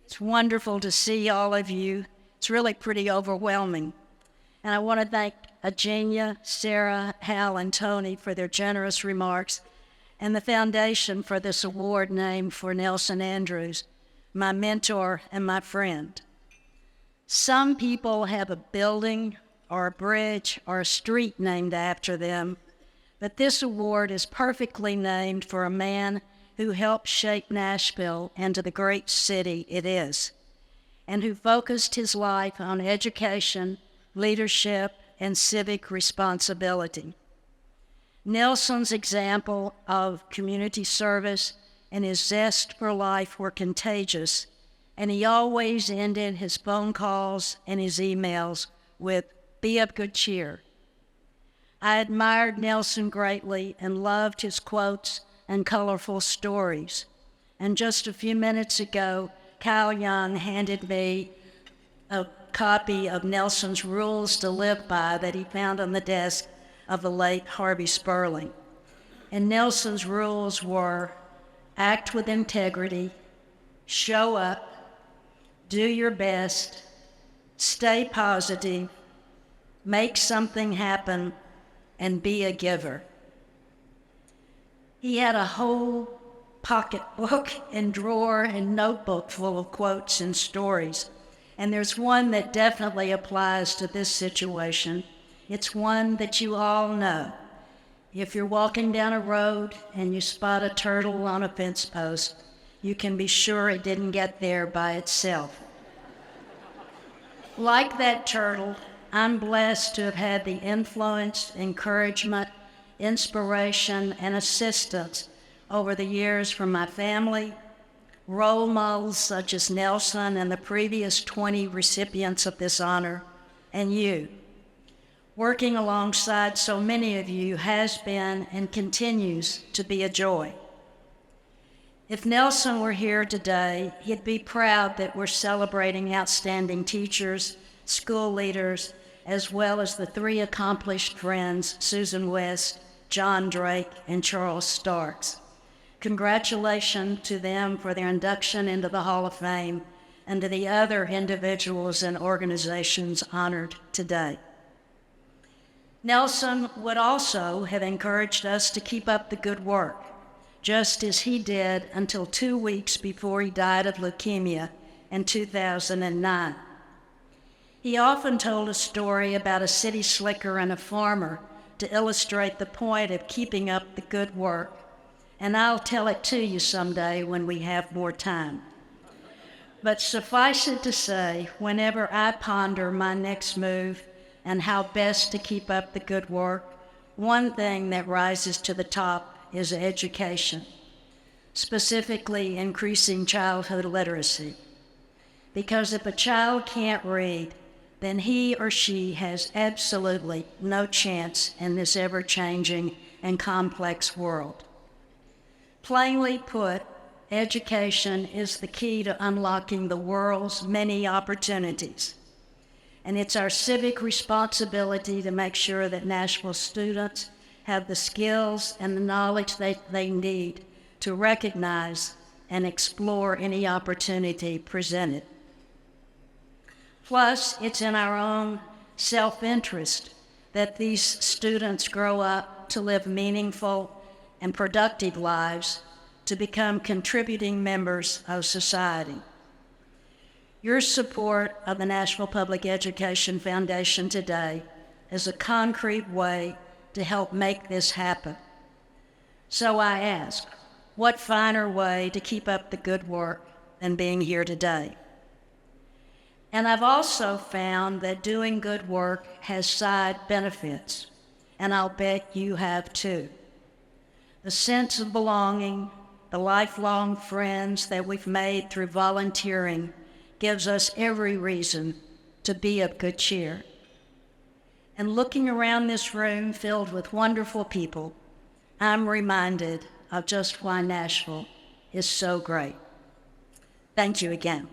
It's wonderful to see all of you. It's really pretty overwhelming. And I want to thank Agenia, Sarah, Hal, and Tony for their generous remarks, and the foundation for this award named for Nelson Andrews, my mentor and my friend. Some people have a building or a bridge or a street named after them, but this award is perfectly named for a man who helped shape Nashville into the great city it is, and who focused his life on education, leadership, and civic responsibility. Nelson's example of community service and his zest for life were contagious, and he always ended his phone calls and his emails with, "Be of good cheer." I admired Nelson greatly and loved his quotes and colorful stories. And just a few minutes ago, Kyle Young handed me a copy of Nelson's Rules to Live By that he found on the desk of the late Harvey Sperling. And Nelson's rules were: act with integrity, show up, do your best, stay positive, make something happen, and be a giver. He had a whole pocketbook and drawer and notebook full of quotes and stories. And there's one that definitely applies to this situation. It's one that you all know. If you're walking down a road and you spot a turtle on a fence post, you can be sure it didn't get there by itself. Like that turtle, I'm blessed to have had the influence, encouragement, inspiration, and assistance over the years from my family, role models such as Nelson and the previous 20 recipients of this honor, and you. Working alongside so many of you has been and continues to be a joy. If Nelson were here today, he'd be proud that we're celebrating outstanding teachers, school leaders, as well as the 3 accomplished friends, Susan West, John Drake, and Charles Starks. Congratulations to them for their induction into the Hall of Fame, and to the other individuals and organizations honored today. Nelson would also have encouraged us to keep up the good work, just as he did until 2 weeks before he died of leukemia in 2009. He often told a story about a city slicker and a farmer to illustrate the point of keeping up the good work, and I'll tell it to you someday when we have more time. But suffice it to say, whenever I ponder my next move and how best to keep up the good work, one thing that rises to the top is education, specifically increasing childhood literacy. Because if a child can't read, then he or she has absolutely no chance in this ever-changing and complex world. Plainly put, education is the key to unlocking the world's many opportunities. And it's our civic responsibility to make sure that Nashville students have the skills and the knowledge they need to recognize and explore any opportunity presented. Plus, it's in our own self-interest that these students grow up to live meaningful and productive lives, to become contributing members of society. Your support of the Nashville Public Education Foundation today is a concrete way to help make this happen. So I ask, what finer way to keep up the good work than being here today? And I've also found that doing good work has side benefits, and I'll bet you have too. The sense of belonging, the lifelong friends that we've made through volunteering gives us every reason to be of good cheer. And looking around this room filled with wonderful people, I'm reminded of just why Nashville is so great. Thank you again.